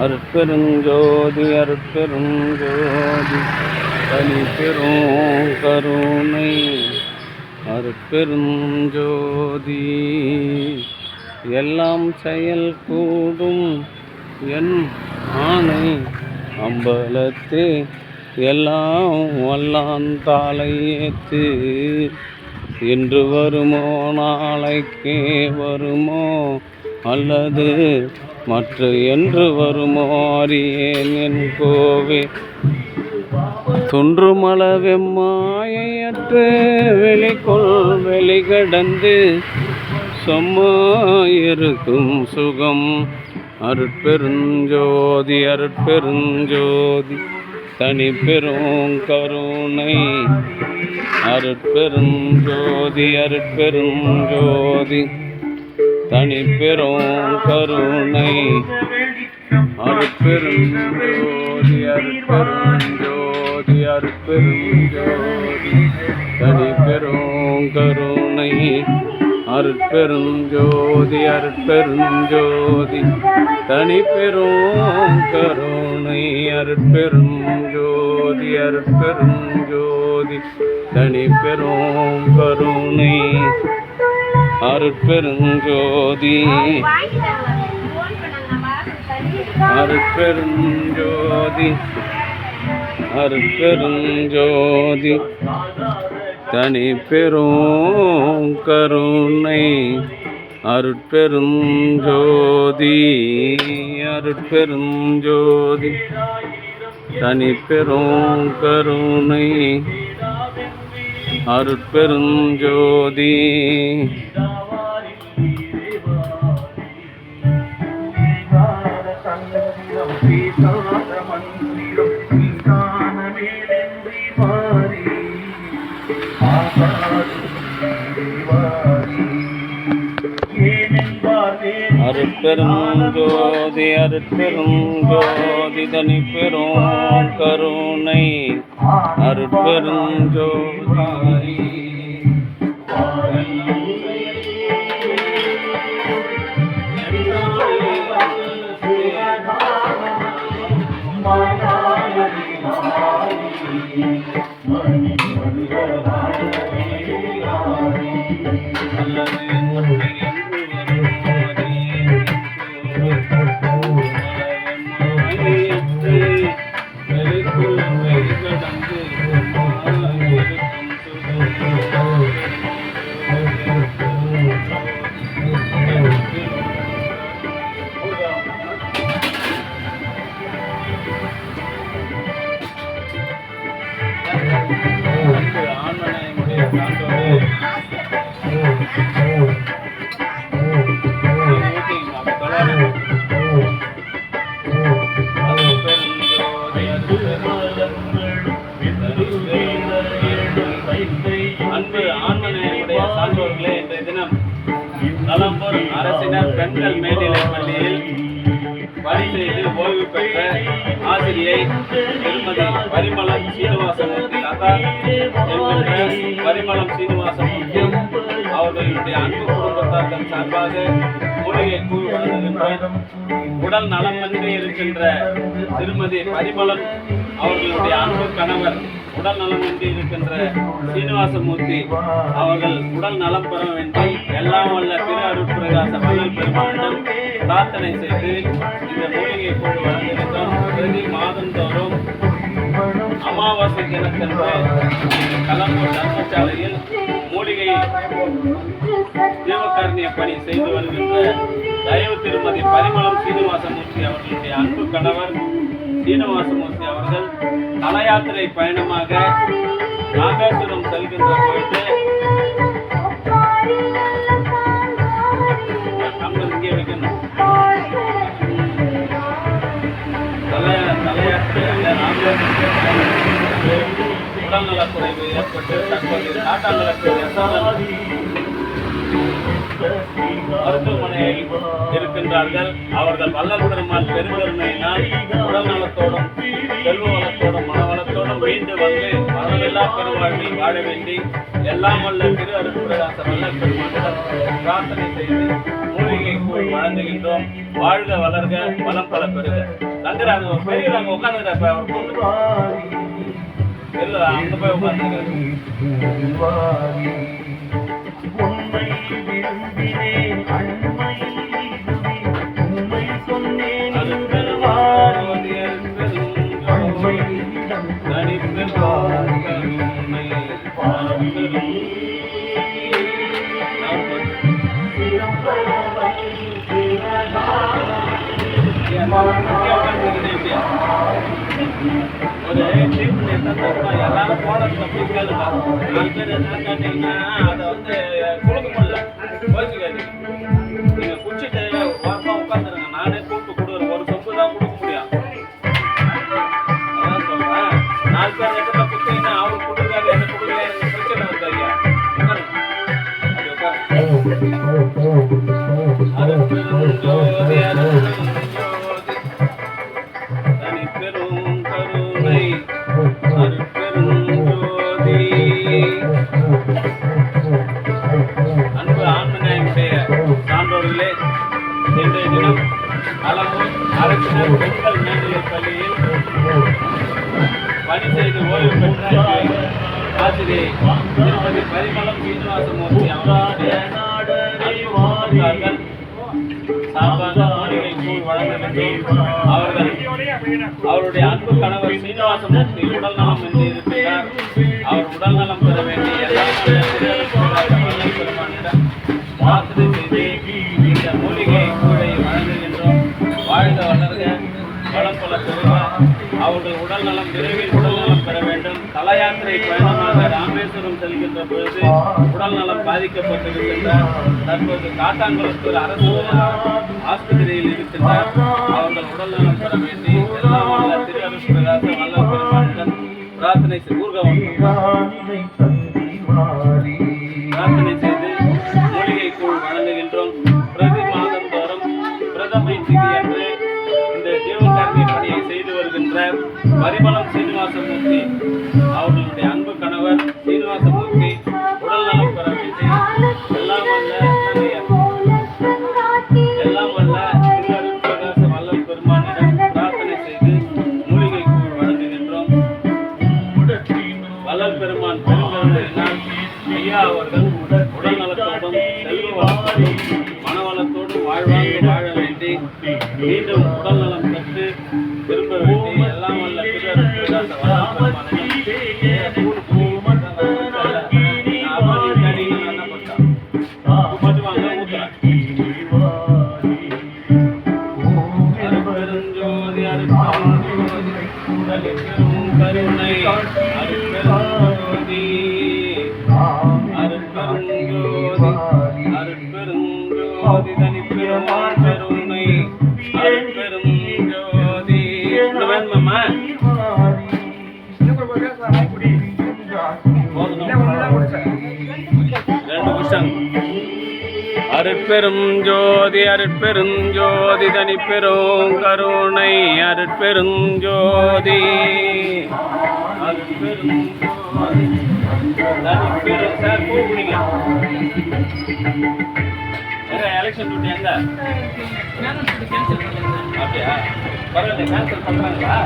அருட்பெருஞ்சோதி அருட்பெருஞ்சோதி தனிப்பெரும் கருணை அருட்பெருஞ்சோதி. எல்லாம் செயல் கூடும் என் ஆணை அம்பலத்தே எல்லாம் வல்லான் தாளை ஏத்து. இன்று வருமோ நாளைக்கே வருமோ அல்லது மற்ற என்று வருமோ அறியேன் என் கோவே. துன்றுமளவெம்மாயற்று வெளிக்கொள் வெளிகடந்து சொம்மாயிருக்கும் சுகம் அருட்பெருஞ்சோதி அருட்பெருஞ்சோதி தனிப்பெரும் கருணை அருட்பெருஞ்சோதி அருட்பெருஞ்சோதி தனிப்பெரும் கருணை அருட்பெருஞ்சோதி அருட்பெருஞ்சோதி அருட்பெருஞ்சோதி தனிப்பெரும் கருணை அருட்பெருஞ்சோதி அருட்பெருஞ்சோதி தனிப்பெரும் கருணை அருட்பெருஞ்சோதி அருட்பெருஞ்சோதி தனிப்பெரும் கருணை அருட்பெருஞ்சோதி அருட்பெருஞ்சோதி அருட்பெருஞ்சோதி தனிப்பெரும் கருணை அருட்பெருஞ்சோதி அருட்பெருஞ்சோதி தனிப்பெரும் கருணை அருட்பெருஞ்சோதி. அருட்பெருஞ்சோதி அருட்பெருஞ்சோதி தனிப்பெரும் கருணை அருட்பெருஞ்சோதி. அன்பு ஆன்மனையுடைய சான்றோர்களே, இன்றைய தினம் நலம்பூர் அரசினர் பெண்கள் மேல்நிலைப் பள்ளியில் பணி செய்து ஓய்வு பெற்ற ஆசிரியை திருமதி பரிமளம் சீனிவாசமூர்த்தி லதா என்கின்ற பரிமளம் சீனிவாசமூர்த்தி அவர்களுடைய அன்பு குடும்பத்தார்கள் சார்பாக மூலிகை கூழ் வழங்குகின்ற உடல் நலமின்றி இருக்கின்ற திருமதி பரிமளம் அவர்களுடைய அன்பு கணவர் உடல் நலமின்றி இருக்கின்ற சீனிவாசமூர்த்தி அவர்கள் உடல் நலம் பெற வேண்டி எல்லாம் வல்ல திரு அருட்பிரகாச வள்ளல் பெருமானிடம் பிரார்த்தனை செய்து இந்த மூலிகை கூழ் வழங்குகின்றோம். பிரதி மாதந்தோறும் அமாவாசை தினத்தன்று கலம்பூர் தர்மசாலையில் மூலிகை ஜீவகாருண்ய பணி செய்து வருகின்ற தயவு திருமதி பரிமளம் சீனிவாசமூர்த்தி அவர்களுடைய அன்பு கணவர் சீனிவாசமூர்த்தி அவர்கள் தல யாத்திரை பயணமாக ராமேஸ்வரம் செல்கின்ற பொழுது இங்கே வைக்கணும் உடல்நலக்குறைவு ஏற்பட்டு தற்போது காட்டாங்கலக்கு மருத்துவமனையில் இருக்கின்றார்கள். அவர்கள் வள்ளல் பெருமாள் பெருங்கருணையினால் உடல் நலத்தோடும் செல்வ வளத்தோடும் மனவளத்தோடும் மீண்டு வந்து மரணமில்லா பெருவாழ்வில் வாழ வேண்டி எல்லாம் வல்ல திரு அருட்பிரகாச வல்லல் பெருமானிடம் பிரார்த்தனை செய்து மூலிகை கூழ் வழங்குகின்றோம். வாழ்க வளர்க வளம் பல பெறுக. தங்குறாங்க பெரியவங்க உட்காந்துக்கிறப்ப அவர் இல்ல அங்க போய் உட்காந்துக்கிறாரு. ஒரு எல்லாரும் போனது அப்படி கேளுங்க. 4 பேர் என்ன கேட்டீங்கன்னா அதை வந்து கொடுக்க முடியல. யோசிக்காதீங்க. நீங்க குடிச்சிட்டு வாரமா உட்காந்துருங்க. நானே கூப்பிட்டு கொடுக்குறேன். ஒரு சொம்பு தான் கொடுக்க முடியும். அதான் சொல்றேன். 4 பேர் இடத்துல குத்தீங்கன்னா அவருக்கு கொடுக்காது என்ன கொடுக்கல எனக்கு பிரச்சனை வருது ஐயா. அன்பு ஆன்மீக சான்றோர்களே, இன்றைய தினம் அளவூர் அரசினர் பெண்கள் மேல்நிலைப் பள்ளியில் பணி செய்து ஓய்வு பெற்ற ஆசிரியை திருமதி பரிமளம் சீனிவாசமூர்த்தி அவர்களுடைய சார்பாக மூலிகை கூழ் வழங்க வேண்டும். அவருடைய அன்பு கணவர் சீனிவாசமூர்த்தி உடல் நலம் என்று இருக்கிறார். அவர் உடல் நலம் பெற வேண்டிய பெருமானிடம் பிரார்த்தனை செய்து இந்த மூலிகை கூழை வழங்குகின்றோம். வாழ்க வளர்க வளம் பல பெறுக. அவருடைய உடல் நலம் விரைவில் உடல் நலம் பெற வேண்டும். தல யாத்திரை பயணமாக ராமேஸ்வரம் செல்கின்ற பொழுது உடல் நலம் பாதிக்கப்பட்டிருக்கின்றார். தற்போது காட்டாங்குளத்தூர் அரசு ஆஸ்பத்திரியில் இருக்கின்றார். அவர்கள் உடல் நலம் பெற வேண்டி எல்லாம் வல்ல திரு அருட்பிரகாச வல்லல் பெருமானிடம் பிரார்த்தனை செய்து மூலிகை கூழ் வழங்குகின்றோம். பிரதி மாதந்தோறும் பிரதமை திதி அன்று இந்த ஜீவகாரணி பணியை செய்து வருகின்ற பரிமளம் சீனிவாசமூர்த்தி அவர்களுடைய அன்பு கணவர் சீனிவாசமூர்த்தி உடல் நலம் பெற வேண்டி எல்லாம் வல்ல திரு அருட்பிரகாச வல்லல் பெருமானிடம் பிரார்த்தனை செய்து மூலிகை கூழ் வழங்குகின்றோம். வல்லல் பெருமான் பெருங்கருணையினால் ஐயா அவர்கள் உடல் நலத்தோடும் செல்வ வளத்தோடும் மனவளத்தோடும் வாழ்வாங்க வாழ வேண்டி மீண்டும் உடல் நலம் பெற்று திரும்ப வேண்டி எல்லாம் வல்ல திரு அருட்பிரகாச வல்லல் அருட்பெரும் ஜோதி அருட்பெரும் ஜோதி தனிப்பெரும் கருணை அருட்பெரும் ஜோதி அருட்பெரும் தனிப்பெரும் சார் கூப்பிடுங்க. எலெக்ஷன் டியூட்டி எங்க அப்படியா பரவாயில்ல கேன்சல் பண்றாங்களா?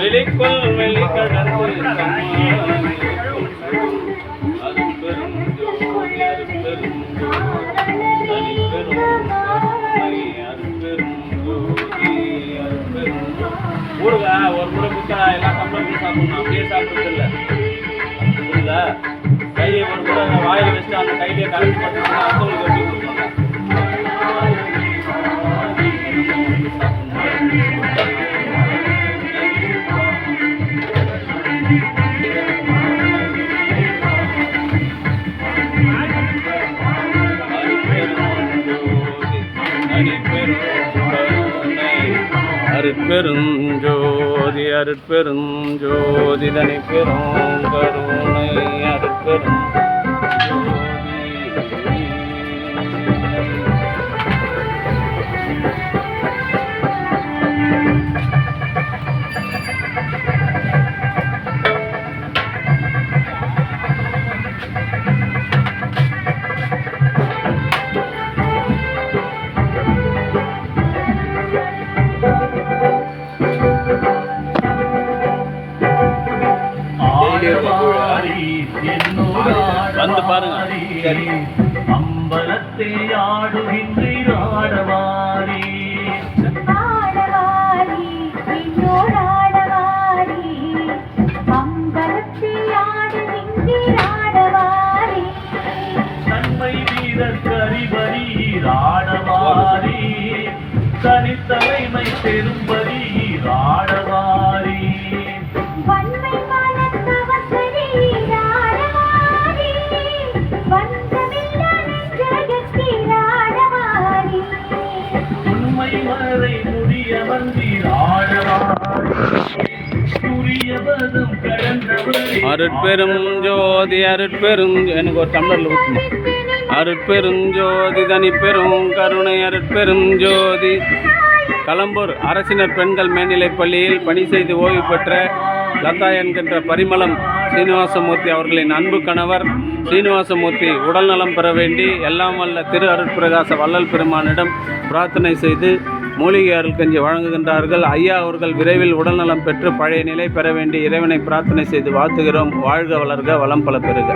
வெளிக்குள் வெளிக்கடந்து அருட்பெரும் ஜோதி அருட்பெரும் அருட்பெரும் ஜோதி அருட்பெரும் ஊறுகாய் ஒரு முறை கொடுத்தா எல்லா கம்பெனியும் சாப்பிடணும், அப்படியே சாப்பிட்றது இல்லை. புரியுதா? கையை ஒரு முறை வாயில் வச்சுட்டு அந்த கையிலேயே கலந்து பார்த்தீங்கன்னா அடுத்தவங்களுக்கு வெட்டி கொடுப்பாங்க. அருட்பெருஞ்சோதி அருட்பெருஞ்சோதி தனி பெரும் கருணை அருட்பெருஞ்சோதி. வந்து பாருங்க. அம்பலத்தை ஆடுகின்றாடவாரி தன்மை வீரர் கரிபரி ஆடவாரி தனித்தலைமை பெரும்பரி ஆடவாரி மறை முடிய அருட்பெரும் ஜோதி அருட்பெரும் எனக்கு ஒரு டம்ளர்ல ஊற்றுமா. அருட்பெருஞ்சோதி தனி பெரும் கருணை அருட்பெரும் ஜோதி. களம்பூர் அரசினர் பெண்கள் மேல்நிலைப் பள்ளியில் பணி செய்து ஓய்வு பெற்ற லதா என்கின்ற பரிமளம் சீனிவாசமூர்த்தி அவர்களின் அன்பு கணவர் சீனிவாசமூர்த்தி உடல்நலம் பெற வேண்டி எல்லாம் வல்ல திரு அருட்பிரகாச வள்ளல் பெருமானிடம் பிரார்த்தனை செய்து மூலிகை அருள் கஞ்சி வழங்குகின்றார்கள். ஐயா அவர்கள் விரைவில் உடல்நலம் பெற்று பழைய நிலை பெற வேண்டி இறைவனை பிரார்த்தனை செய்து வாழ்த்துகிறோம். வாழ்க வளர்க வளம் பல பெறுக.